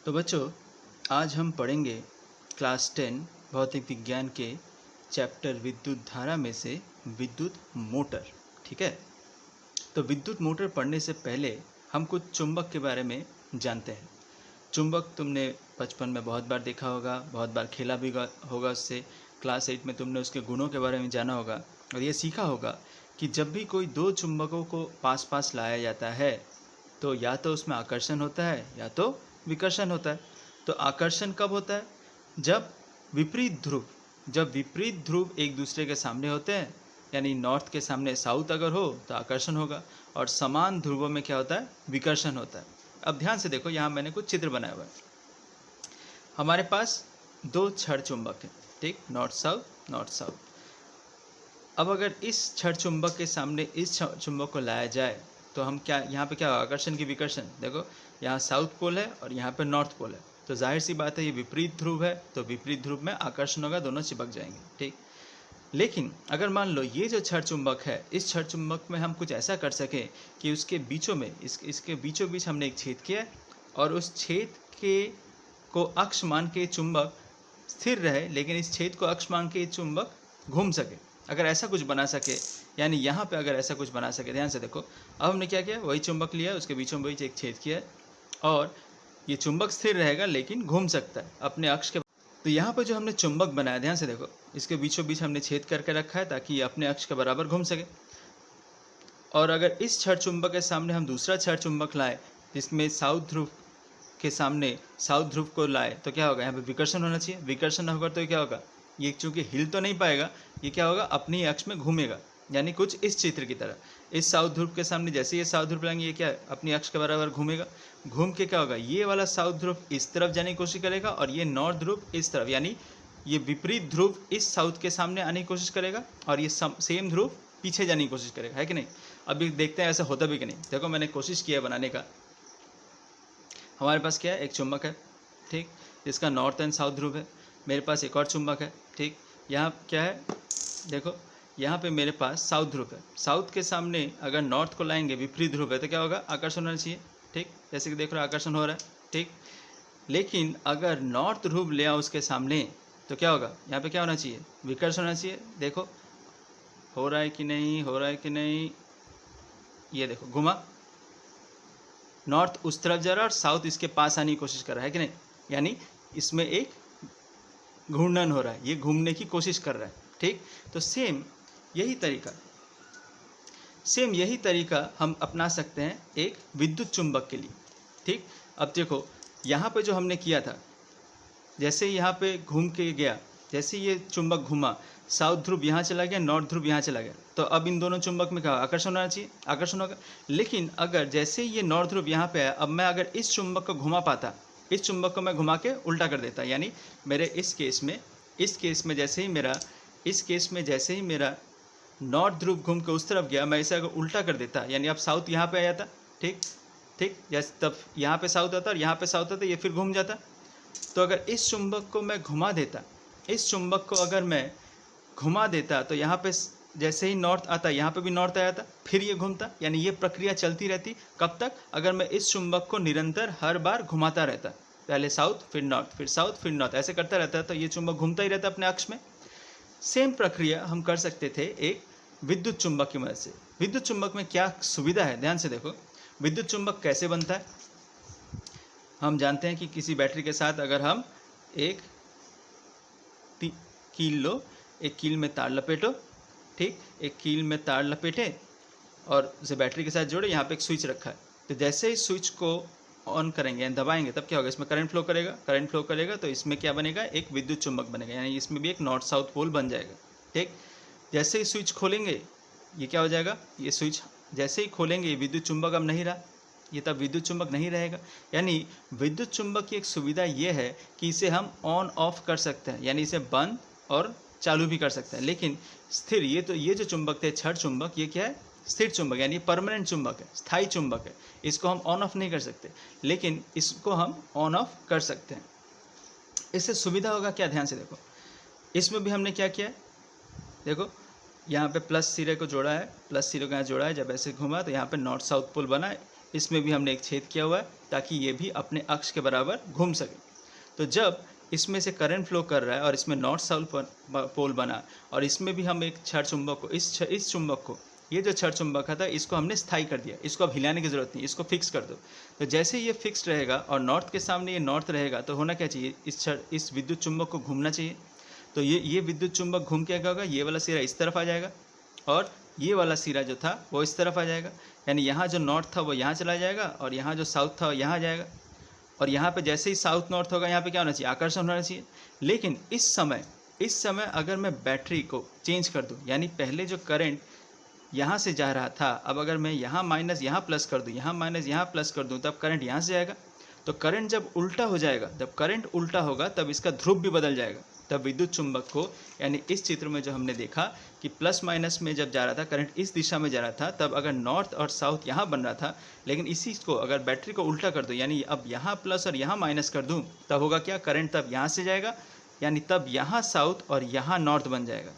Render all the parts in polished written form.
तो बच्चों, आज हम पढ़ेंगे क्लास 10 भौतिक विज्ञान के चैप्टर विद्युत धारा में से विद्युत मोटर। ठीक है। तो विद्युत मोटर पढ़ने से पहले हम कुछ चुंबक के बारे में जानते हैं। चुंबक तुमने बचपन में बहुत बार देखा होगा, बहुत बार खेला भी होगा उससे। क्लास 8 में तुमने उसके गुणों के बारे में जाना होगा और ये सीखा होगा कि जब भी कोई दो चुंबकों को पास पास लाया जाता है तो या तो उसमें आकर्षण होता है या तो विकर्षण होता है। तो आकर्षण कब होता है? जब विपरीत ध्रुव एक दूसरे के सामने होते हैं, यानी नॉर्थ के सामने साउथ अगर हो तो आकर्षण होगा, और समान ध्रुवों में क्या होता है? विकर्षण होता है। अब ध्यान से देखो, यहाँ मैंने कुछ चित्र बनाया हुआ है। हमारे पास दो छड़ चुंबक हैं, ठीक, नॉर्थ साउथ। अब अगर इस छड़ चुंबक के सामने इस चुंबक को लाया जाए तो हम क्या, यहाँ पे क्या होगा? आकर्षण की विकर्षण। देखो, यहाँ साउथ पोल है और यहाँ पे नॉर्थ पोल है, तो जाहिर सी बात है ये विपरीत ध्रुव है, तो विपरीत ध्रुव में आकर्षण होगा, दोनों चिपक जाएंगे। ठीक। लेकिन अगर मान लो ये जो छड़ चुंबक है, इस छड़ चुंबक में हम कुछ ऐसा कर सकें कि उसके बीचों में इसके बीचों बीच हमने एक छेद किया और उस छेद के को अक्ष मान के चुंबक स्थिर रहे, लेकिन इस छेद को अक्ष मान के चुंबक घूम सके। अगर ऐसा कुछ बना सके, यानी यहाँ पे अगर ऐसा कुछ बना सके, ध्यान से देखो, अब हमने क्या किया? वही चुंबक लिया, उसके बीचों बीच एक छेद किया और ये चुंबक स्थिर रहेगा लेकिन घूम सकता है अपने अक्ष के। तो यहाँ पर जो हमने चुंबक बनाया, ध्यान से देखो, इसके बीचों बीच हमने छेद करके रखा है ताकि ये अपने अक्ष के बराबर घूम सके। और अगर इस छड़ चुंबक के सामने हम दूसरा छड़ चुंबक लाए जिसमें साउथ ध्रुव के सामने साउथ ध्रुव को लाए तो क्या होगा? यहाँ पे विकर्षण होना चाहिए। विकर्षण होगा तो क्या होगा? ये चूंकि हिल तो नहीं पाएगा, ये क्या होगा? अपनी अक्ष में घूमेगा, यानी कुछ इस चित्र की तरह। इस साउथ ध्रुव के सामने जैसे ये साउथ ध्रुव लाएंगे, ये क्या है? अपनी अक्ष के बराबर घूमेगा। घूम के क्या होगा? ये वाला साउथ ध्रुव इस तरफ जाने की कोशिश करेगा और ये नॉर्थ ध्रुव इस तरफ, यानी ये विपरीत ध्रुव इस साउथ के सामने आने की कोशिश करेगा और ये सेम ध्रुव पीछे जाने की कोशिश करेगा, है कि नहीं? अभी देखते हैं ऐसा होता भी कि नहीं। देखो, मैंने कोशिश किया बनाने का। हमारे पास क्या है? एक चुंबक है, ठीक, जिसका नॉर्थ एंड साउथ ध्रुव है। मेरे पास एक और चुंबक है, ठीक। यहाँ क्या है? देखो, यहाँ पे मेरे पास साउथ ध्रुव है। साउथ के सामने अगर नॉर्थ को लाएंगे, विपरीत ध्रुव है, तो क्या होगा? आकर्षण होना चाहिए, ठीक। जैसे कि देख रहे हो आकर्षण हो रहा है, ठीक। लेकिन अगर नॉर्थ ध्रुव ले आओ उसके सामने तो क्या होगा? यहाँ पे क्या होना चाहिए? विकर्षण होना चाहिए। देखो हो रहा है कि नहीं, हो रहा है कि नहीं? ये देखो, घुमा, नॉर्थ उस तरफ जा रहा है और साउथ इसके पास आने की कोशिश कर रहा है कि नहीं? यानी इसमें एक घूर्णन हो रहा है, ये घूमने की कोशिश कर रहा है, ठीक। तो सेम यही तरीका हम अपना सकते हैं एक विद्युत चुंबक के लिए, ठीक। अब देखो, यहाँ पे जो हमने किया था, जैसे यहाँ पे घूम के गया, जैसे ये चुंबक घूमा, साउथ ध्रुव यहाँ चला गया, नॉर्थ ध्रुव यहाँ चला गया, तो अब इन दोनों चुंबक में क्या आकर्षण होना चाहिए? आकर्षण होगा। लेकिन अगर जैसे ये नॉर्थ ध्रुव यहाँ पे आया, अब मैं अगर इस चुंबक को घुमा पाता, इस चुंबक को मैं घुमा के उल्टा कर देता, यानी मेरे इस केस में जैसे ही मेरा नॉर्थ ध्रुव घूम के उस तरफ गया, मैं इसे अगर उल्टा कर देता, यानी अब साउथ यहाँ पे आ जाता, ठीक, जैसे तब यहाँ पे साउथ आता और यहाँ पे साउथ आता, ये फिर घूम जाता। तो अगर इस चुंबक को मैं घुमा देता, तो यहाँ पे जैसे ही नॉर्थ आता, यहाँ पे भी नॉर्थ आया था, फिर ये घूमता, यानी ये प्रक्रिया चलती रहती। कब तक? अगर मैं इस चुंबक को निरंतर हर बार घुमाता रहता, पहले साउथ फिर नॉर्थ, फिर साउथ फिर नॉर्थ, ऐसे करता रहता, तो ये चुंबक घूमता ही रहता अपने अक्ष में। सेम प्रक्रिया हम कर सकते थे एक विद्युत चुंबक की मदद से। विद्युत चुंबक में क्या सुविधा है? ध्यान से देखो, विद्युत चुंबक कैसे बनता है। हम जानते हैं कि किसी बैटरी के साथ अगर हम एक कील लो, एक कील में तार लपेटो, ठीक, एक कील में तार लपेटे और उसे बैटरी के साथ जोड़े, यहाँ पे एक स्विच रखा है, तो जैसे ही स्विच को ऑन करेंगे, दबाएंगे, तब क्या होगा? इसमें करंट फ्लो करेगा, तो इसमें क्या बनेगा? एक विद्युत चुंबक बनेगा, यानी इसमें भी एक नॉर्थ साउथ पोल बन जाएगा, ठीक। जैसे ही स्विच खोलेंगे, ये क्या हो जाएगा? ये स्विच जैसे ही खोलेंगे, ये विद्युत चुंबक अब नहीं रहा, ये तब विद्युत चुंबक नहीं रहेगा। यानी विद्युत चुंबक की एक सुविधा ये है कि इसे हम ऑन ऑफ कर सकते हैं, यानी इसे बंद और चालू भी कर सकते हैं। लेकिन स्थिर, ये जो चुंबक थे, छड़ चुंबक, ये क्या है? स्थिर चुंबक, यानी परमानेंट चुंबक है, स्थायी चुंबक है। इसको हम ऑन ऑफ नहीं कर सकते, लेकिन इसको हम ऑन ऑफ कर सकते हैं। इससे सुविधा होगा क्या? ध्यान से देखो, इसमें भी हमने क्या किया है? देखो, यहाँ पे प्लस सिरे को जोड़ा है, जब ऐसे घुमा तो यहाँ पे नॉर्थ साउथ पोल बना है, इसमें भी हमने एक छेद किया हुआ है ताकि ये भी अपने अक्ष के बराबर घूम सके। तो जब इसमें से करंट फ्लो कर रहा है और इसमें नॉर्थ साउथ पोल बना और इसमें भी हम एक क्षण चुंबक को इस चुंबक को, ये जो क्षण चुंबक था इसको हमने स्थायी कर दिया, इसको अब हिलाने की जरूरत नहीं, इसको फिक्स कर दो। तो जैसे ये फिक्स रहेगा और नॉर्थ के सामने ये नॉर्थ रहेगा तो होना क्या चाहिए, इस विद्युत चुंबक को घूमना चाहिए। तो ये विद्युत चुंबक घूम के क्या होगा, ये वाला सिरा इस तरफ आ जाएगा और ये वाला सिरा जो था वो इस तरफ आ जाएगा। यानी यहाँ जो नॉर्थ था वो यहाँ चला जाएगा और यहाँ जो साउथ था वो यहाँ जाएगा। और यहाँ पे जैसे ही साउथ नॉर्थ होगा यहाँ पे क्या होना चाहिए, आकर्षण होना चाहिए। लेकिन इस समय अगर मैं बैटरी को चेंज कर दूँ, यानी पहले जो करंट यहाँ से जा रहा था, अब अगर मैं यहाँ माइनस यहाँ प्लस कर दूँ, यहाँ माइनस यहाँ प्लस कर दूँ, तब करंट यहाँ से जाएगा। तो करंट जब उल्टा हो जाएगा, जब करंट उल्टा होगा तब इसका ध्रुव भी बदल जाएगा। तब विद्युत चुंबक को, यानी इस चित्र में जो हमने देखा कि प्लस माइनस में जब जा रहा था करंट इस दिशा में जा रहा था, तब अगर नॉर्थ और साउथ यहाँ बन रहा था, लेकिन इसी को अगर बैटरी को उल्टा कर दो, यानी अब यहाँ प्लस और यहाँ माइनस कर दूँ, तब होगा क्या, करंट तब यहाँ से जाएगा, यानी तब यहाँ साउथ और यहाँ नॉर्थ बन जाएगा।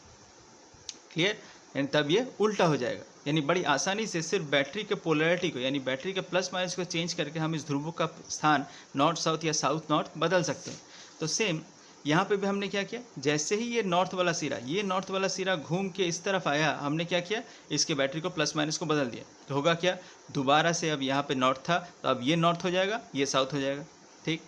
क्लियर, यानी तब ये उल्टा हो जाएगा। यानी बड़ी आसानी से सिर्फ बैटरी के पोलैरिटी को, यानी बैटरी के प्लस माइनस को चेंज करके हम इस ध्रुवों का स्थान नॉर्थ साउथ या साउथ नॉर्थ बदल सकते हैं। तो सेम यहाँ पे भी हमने क्या किया, जैसे ही ये नॉर्थ वाला सिरा घूम के इस तरफ आया, हमने क्या किया, इसके बैटरी को प्लस माइनस को बदल दिया। तो होगा क्या, दोबारा से अब यहाँ पे नॉर्थ था तो अब ये नॉर्थ हो जाएगा, ये साउथ हो जाएगा। ठीक,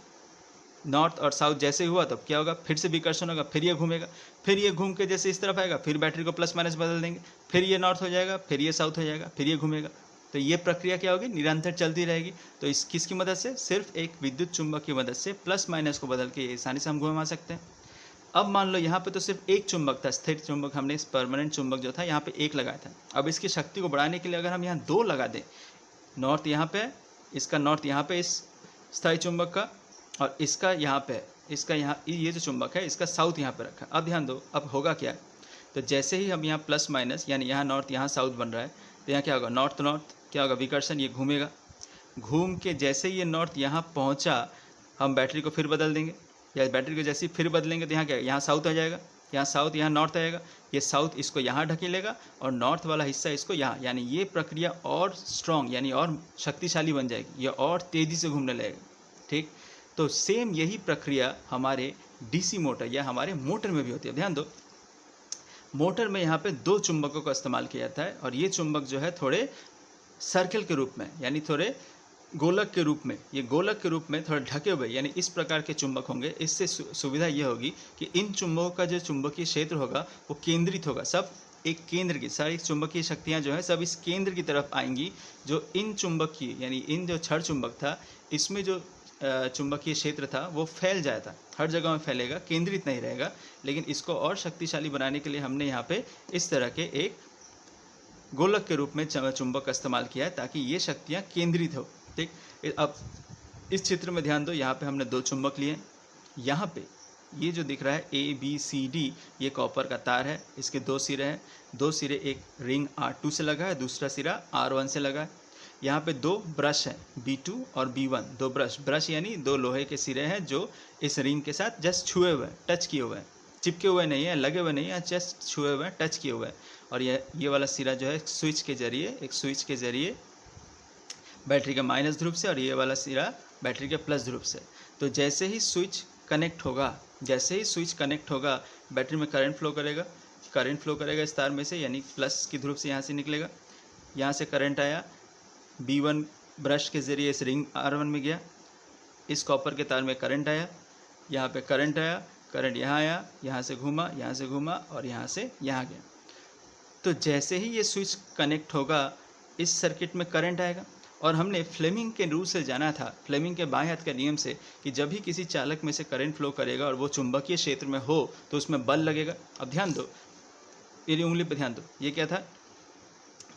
नॉर्थ और साउथ जैसे हुआ तब क्या होगा, फिर से विकर्षण होगा, फिर ये घूमेगा, फिर ये घूम के जैसे इस तरफ आएगा, फिर बैटरी को प्लस माइनस बदल देंगे, फिर ये नॉर्थ हो जाएगा, फिर ये साउथ हो जाएगा, फिर ये घूमेगा। तो ये प्रक्रिया क्या होगी, निरंतर चलती रहेगी। तो इस किसकी मदद से, सिर्फ एक विद्युत चुंबक की मदद से प्लस माइनस को बदल के आसानी से हम घुमा सकते हैं। अब मान लो यहाँ पे तो सिर्फ एक चुंबक था, स्थिर चुंबक, हमने इस परमानेंट चुंबक जो था यहाँ पे एक लगाया था। अब इसकी शक्ति को बढ़ाने के लिए अगर हम यहाँ दो लगा दें, नॉर्थ यहाँ पे, इसका नॉर्थ यहाँ पे इस स्थायी चुंबक का, और इसका यहाँ पे, इसका यहाँ ये जो चुंबक है इसका साउथ यहाँ पे रखा। अब ध्यान दो, अब होगा क्या, तो जैसे ही हम यहाँ प्लस माइनस, यानी यहाँ नॉर्थ यहाँ साउथ बन रहा है, तो यहाँ क्या होगा, नॉर्थ नॉर्थ क्या होगा, विकर्षण, ये घूमेगा, घूम के जैसे ही ये नॉर्थ यहाँ पहुँचा, हम बैटरी को फिर बदल देंगे, या बैटरी को जैसे ही फिर बदलेंगे तो यहाँ क्या, यहाँ साउथ आ जाएगा, यहाँ साउथ, यहाँ नॉर्थ आएगा, ये साउथ इसको यहाँ ढकेलेगा और नॉर्थ वाला हिस्सा इसको यहाँ, यानी ये प्रक्रिया और स्ट्रॉन्ग यानी और शक्तिशाली बन जाएगी, ये और तेज़ी से घूमने लगेगा। ठीक, तो सेम यही प्रक्रिया हमारे डीसी मोटर या हमारे मोटर में भी होती है। ध्यान दो, मोटर में यहाँ पे दो चुंबकों का इस्तेमाल किया जाता है और ये चुंबक जो है थोड़े सर्कल के रूप में, यानी थोड़े गोलक के रूप में, ये गोलक के रूप में थोड़े ढके हुए, यानी इस प्रकार के चुंबक होंगे। इससे सुविधा ये होगी कि इन चुंबकों का जो चुंबकीय क्षेत्र होगा वो केंद्रित होगा, सब एक केंद्र की, सारी चुंबकीय शक्तियाँ जो है सब इस केंद्र की तरफ आएंगी। जो इन चुंबकीय, यानी इन जो क्षण चुंबक था, इसमें जो चुंबकीय क्षेत्र था वो फैल जाता, हर जगह में फैलेगा, केंद्रित नहीं रहेगा। लेकिन इसको और शक्तिशाली बनाने के लिए हमने यहाँ पे इस तरह के एक गोलक के रूप में चुंबक का इस्तेमाल किया है ताकि ये शक्तियाँ केंद्रित हो। ठीक, अब इस चित्र में ध्यान दो, यहाँ पे हमने दो चुंबक लिए, यहाँ पे ये जो दिख रहा है ABCD, ये कॉपर का तार है, इसके दो सिरे हैं, दो सिरे एक रिंग R2 से लगा है, दूसरा सिरा R1 से लगा है। यहाँ पे दो ब्रश हैं, B2 और B1, दो ब्रश यानी दो लोहे के सिरे हैं जो इस रिंग के साथ जस्ट छुए हुए हैं, टच किए हुए हैं, चिपके हुए नहीं है, लगे हुए नहीं है, जस्ट छुए हुए हैं, टच किए हुए हैं। और ये वाला सिरा जो है एक स्विच के जरिए बैटरी के माइनस ध्रुव से, और ये वाला सिरा बैटरी के प्लस ध्रुव से। तो जैसे ही स्विच कनेक्ट होगा, बैटरी में करंट फ्लो करेगा इस तार में से, यानी प्लस की ध्रुव से यहाँ से निकलेगा, यहाँ से करंट आया, B1 ब्रश के ज़रिए इस रिंग R1 में गया, इस कॉपर के तार में करंट आया, यहाँ पे करंट आया, करंट यहाँ आया, यहाँ से घूमा और यहाँ से यहाँ गया। तो जैसे ही ये स्विच कनेक्ट होगा, इस सर्किट में करंट आएगा। और हमने फ्लेमिंग के रूल से जाना था, फ्लेमिंग के बाएं हाथ के नियम से, कि जब भी किसी चालक में से करंट फ्लो करेगा और वो चुंबकीय क्षेत्र में हो तो उसमें बल लगेगा। अब ध्यान दो, मेरी उंगली पे ध्यान दो, ये क्या था,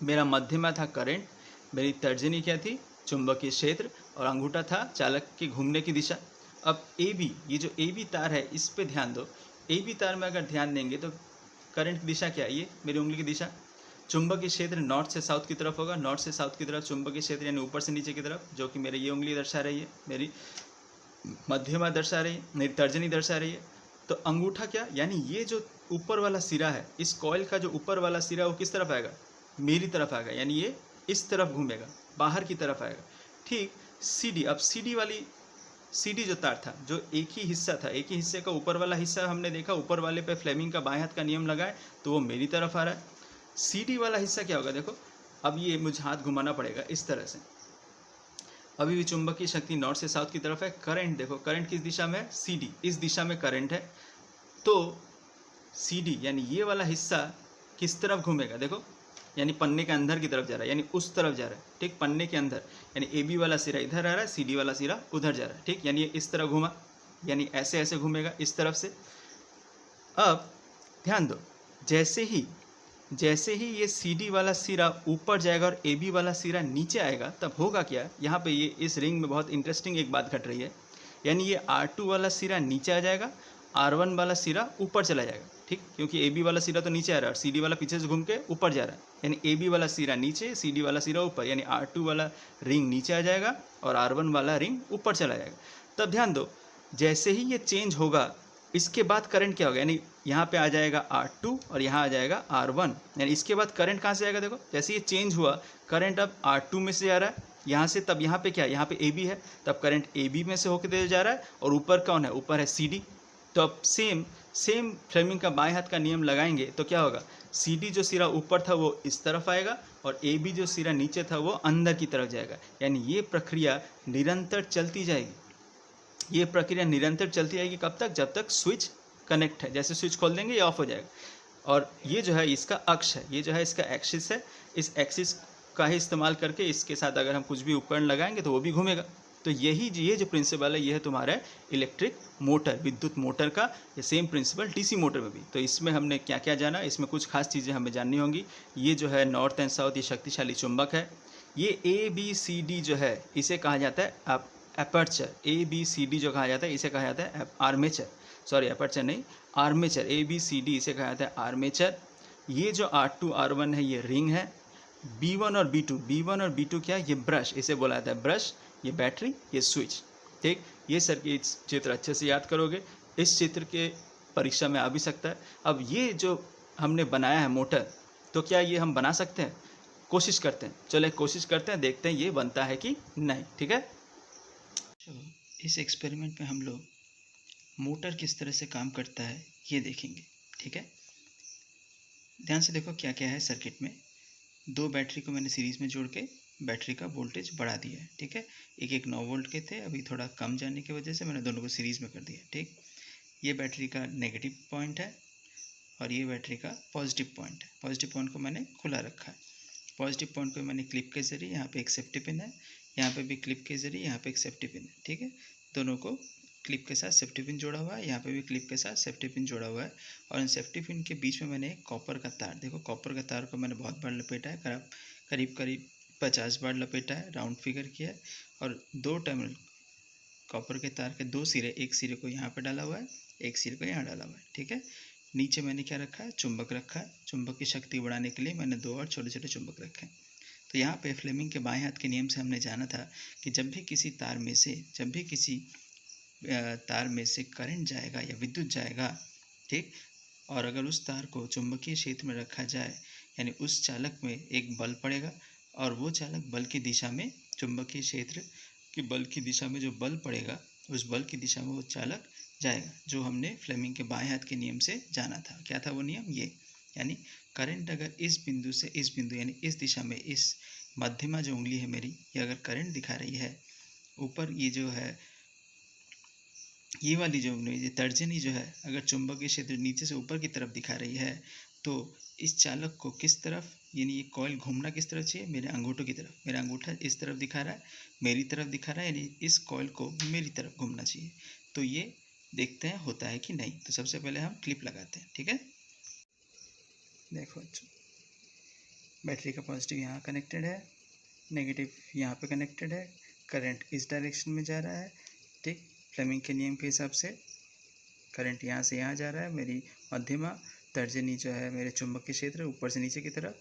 मेरा मध्यमा था करंट, मेरी तर्जनी क्या थी, चुंबकीय क्षेत्र, और अंगूठा था चालक की घूमने की दिशा। अब AB, ये जो AB तार है, इस पे ध्यान दो, AB तार में अगर ध्यान देंगे तो करंट की दिशा क्या है, ये मेरी उंगली की दिशा, चुंबकीय क्षेत्र नॉर्थ से साउथ की तरफ होगा, नॉर्थ से साउथ की तरफ चुंबकीय क्षेत्र यानी ऊपर से नीचे की तरफ, जो कि मेरी ये उंगली दर्शा रही है, मेरी मध्यमा दर्शा रही है, मेरी तर्जनी दर्शा रही है। तो अंगूठा क्या, यानी ये जो ऊपर वाला सिरा है, इस कॉइल का जो ऊपर वाला सिरा वो किस तरफ आएगा, मेरी तरफ आएगा, यानी ये इस तरफ घूमेगा, बाहर की तरफ आएगा। ठीक CD, अब CD जो तार था, जो एक ही हिस्सा था, एक ही हिस्से का ऊपर वाला हिस्सा हमने देखा, ऊपर वाले पे फ्लेमिंग का बाएं हाथ का नियम लगाए तो वो मेरी तरफ आ रहा है। CD वाला हिस्सा क्या होगा, देखो अब ये मुझे हाथ घुमाना पड़ेगा इस तरह से। अभी भी चुंबकीय शक्ति नॉर्थ से साउथ की तरफ है। करंट देखो, करंट किस दिशा में है, CD, इस दिशा में करंट है। तो CD यानी ये वाला हिस्सा किस तरफ घूमेगा, देखो यानी पन्ने के अंदर की तरफ जा रहा है, यानी उस तरफ जा रहा है, ठीक, पन्ने के अंदर, यानी AB वाला सिरा इधर आ रहा है, CD वाला सिरा उधर जा रहा है, ठीक, यानी ये इस तरह घूमा, यानी ऐसे ऐसे घूमेगा इस तरफ से। अब ध्यान दो, जैसे ही ये CD वाला सिरा ऊपर जाएगा और AB वाला सिरा नीचे आएगा, तब होगा क्या, यहाँ पे ये इस रिंग में बहुत इंटरेस्टिंग एक बात घट रही है, यानी ये R2 वाला सिरा नीचे आ जाएगा, R1 वाला सिरा ऊपर चला जाएगा, ठीक, क्योंकि AB वाला सिरा तो नीचे आ रहा है और CD वाला पीछे से घूम के ऊपर जा रहा है, यानी AB वाला सिरा नीचे, CD वाला सिरा ऊपर, यानी R2 वाला रिंग नीचे आ जाएगा और R1 वाला रिंग ऊपर चला जाएगा। तब ध्यान दो, जैसे ही ये चेंज होगा, इसके बाद करंट क्या होगा, यानी यहाँ पे आ जाएगा R2 और यहाँ आ जाएगा R1, यानी इसके बाद करंट कहाँ से आएगा, देखो जैसे ये चेंज हुआ, करंट अब R2 में से आ रहा है यहाँ से, तब यहाँ पे क्या है, यहाँ पे AB है, तब करंट AB में से होकर दे जा रहा है, और ऊपर कौन है, ऊपर है CD। तो अब सेम फ्लेमिंग का बाएं हाथ का नियम लगाएंगे तो क्या होगा, CD जो सिरा ऊपर था वो इस तरफ आएगा और AB जो सिरा नीचे था वो अंदर की तरफ जाएगा, यानी ये प्रक्रिया निरंतर चलती जाएगी। ये प्रक्रिया निरंतर चलती रहेगी, कब तक, जब तक स्विच कनेक्ट है, जैसे स्विच खोल देंगे ये ऑफ हो जाएगा। और ये जो है इसका अक्ष है, ये जो है इसका एक्सिस है, इस एक्सिस का ही इस्तेमाल करके इसके साथ अगर हम कुछ भी उपकरण लगाएंगे तो वो भी घूमेगा। तो ये जो प्रिंसिपल है ये है तुम्हारा इलेक्ट्रिक मोटर, विद्युत मोटर का, ये सेम प्रिंसिपल डीसी मोटर में भी। तो इसमें हमने क्या क्या जाना, इसमें कुछ खास चीज़ें हमें जाननी होंगी। ये जो है नॉर्थ एंड साउथ, ये शक्तिशाली चुंबक है। ये ABCD जो है इसे कहा जाता है आप एपर्चर, ABCD जो कहा जाता है इसे कहा जाता है आर्मेचर, सॉरी एपर्चर नहीं, आर्मेचर, ABCD इसे कहा जाता है आर्मेचर। ये जो R2 R1 है ये रिंग है। B1 और B2 क्या है, ये ब्रश, इसे बोला जाता है ब्रश, ये बैटरी, ये स्विच, ठीक। ये सर्किट चित्र अच्छे से याद करोगे, इस चित्र के परीक्षा में आ भी सकता है। अब ये जो हमने बनाया है मोटर, तो क्या ये हम बना सकते हैं, कोशिश करते हैं, चलो एक कोशिश करते हैं, देखते हैं ये बनता है कि नहीं, ठीक है। इस एक्सपेरिमेंट में हम लोग मोटर किस तरह से काम करता है ये देखेंगे, ठीक है। ध्यान से देखो क्या क्या है सर्किट में। दो बैटरी को मैंने सीरीज़ में जोड़ के बैटरी का वोल्टेज बढ़ा दिया है, ठीक है। एक 9 वोल्ट के थे, अभी थोड़ा कम जाने की वजह से मैंने दोनों को सीरीज़ में कर दिया, ठीक। ये बैटरी का नेगेटिव पॉइंट है और ये बैटरी का पॉजिटिव पॉइंट है। पॉजिटिव पॉइंट को मैंने खुला रखा है। पॉजिटिव पॉइंट पे मैंने क्लिप के ज़रिए, यहाँ पे एक सेफ्टी पिन है, यहाँ पे भी क्लिप के ज़रिए, यहाँ पे एक सेफ्टी पिन है, ठीक है। दोनों को क्लिप के साथ सेफ्टी पिन जोड़ा हुआ है, यहाँ पे भी क्लिप के साथ सेफ्टी पिन जोड़ा हुआ है। और इन सेफ्टी पिन के बीच में मैंने एक कॉपर का तार, देखो कॉपर का तार को मैंने बहुत बार लपेटा है, करीब 50 बार लपेटा है, राउंड फिगर किया है। और दो टर्मिनल कॉपर के तार के दो सिरे, एक सिरे को यहाँ पे डाला हुआ है, एक सिरे को यहाँ डाला हुआ है, ठीक है। नीचे मैंने क्या रखा है, चुंबक रखा है। चुंबक की शक्ति बढ़ाने के लिए मैंने दो और छोटे छोटे चुंबक रखे हैं। तो यहाँ पे फ्लेमिंग के बाएं हाथ के नियम से हमने जाना था कि जब भी किसी तार में से करंट जाएगा या विद्युत जाएगा, ठीक, और अगर उस तार को चुंबकीय क्षेत्र में रखा जाए, यानी उस चालक में एक बल पड़ेगा और वो चालक बल की दिशा में, चुंबकीय क्षेत्र की बल की दिशा में जो बल पड़ेगा, उस बल की दिशा में वो चालक जाएगा, जो हमने फ्लेमिंग के बाएं हाथ के नियम से जाना था। क्या था वो नियम, ये, यानी करंट अगर इस बिंदु से इस बिंदु, यानी इस दिशा में, इस मध्यमा जो उंगली है मेरी, ये अगर करंट दिखा रही है ऊपर, ये जो है ये वाली जो उंगली, ये तर्जनी जो है, अगर चुंबकीय क्षेत्र नीचे से ऊपर की तरफ दिखा रही है, तो इस चालक को किस तरफ, यानी ये कॉइल घूमना किस तरफ चाहिए, मेरे अंगूठों की तरफ। मेरा अंगूठा इस तरफ दिखा रहा है, मेरी तरफ दिखा रहा है, यानी इस कॉइल को मेरी तरफ घूमना चाहिए। तो ये देखते हैं होता है कि नहीं। तो सबसे पहले हम क्लिप लगाते हैं, ठीक है। देखो बैटरी का पॉजिटिव यहाँ कनेक्टेड है, नेगेटिव यहाँ पे कनेक्टेड है, करंट इस डायरेक्शन में जा रहा है, ठीक। फ्लेमिंग के नियम के हिसाब से करंट यहाँ से यहाँ जा रहा है, मेरी मध्यमा तर्जनी जो है मेरे चुंबकीय क्षेत्र ऊपर से नीचे की तरफ।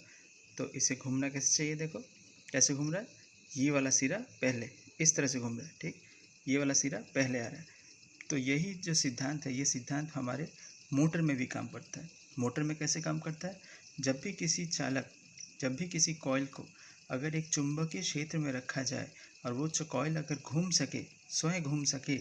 तो इसे घूमना कैसे चाहिए, देखो कैसे घूम रहा है, ये वाला सिरा पहले इस तरह से घूम रहा है, ठीक, ये वाला सिरा पहले आ रहा है। तो यही जो सिद्धांत है, ये सिद्धांत हमारे मोटर में भी काम करता है। मोटर में कैसे काम करता है, जब भी किसी कॉइल को अगर एक चुंबकीय क्षेत्र में रखा जाए और वो जो कॉइल अगर घूम सके, स्वयं घूम सके,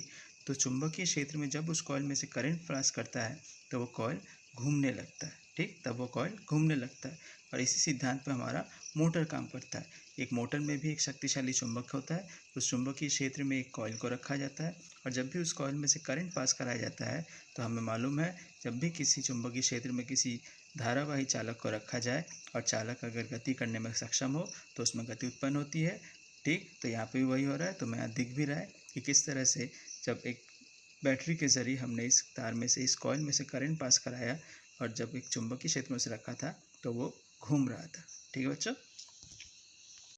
तो चुंबकीय क्षेत्र में जब उस कॉइल में से करंट पास करता है तो वो कॉइल घूमने लगता है। ठीक, तब वो कॉइल घूमने लगता है। और इसी सिद्धांत पे हमारा मोटर काम करता है। एक मोटर में भी एक शक्तिशाली चुंबक होता है। उस चुंबकीय क्षेत्र में एक कॉइल को रखा जाता है और जब भी उस कॉइल में से करंट पास कराया जाता है तो हमें मालूम है, जब भी किसी चुंबकीय क्षेत्र में किसी धारावाही चालक को रखा जाए और चालक अगर गति करने में सक्षम हो तो उसमें गति उत्पन्न होती है। ठीक, तो यहाँ पे भी वही हो रहा है। तो मैं यहाँ दिख भी रहा है कि किस तरह से जब एक बैटरी के ज़रिए हमने इस तार में से, इस कॉइल में से करंट पास कराया और जब एक चुंबकीय क्षेत्र में से रखा था तो वो घूम रहा था। ठीक है बच्चों।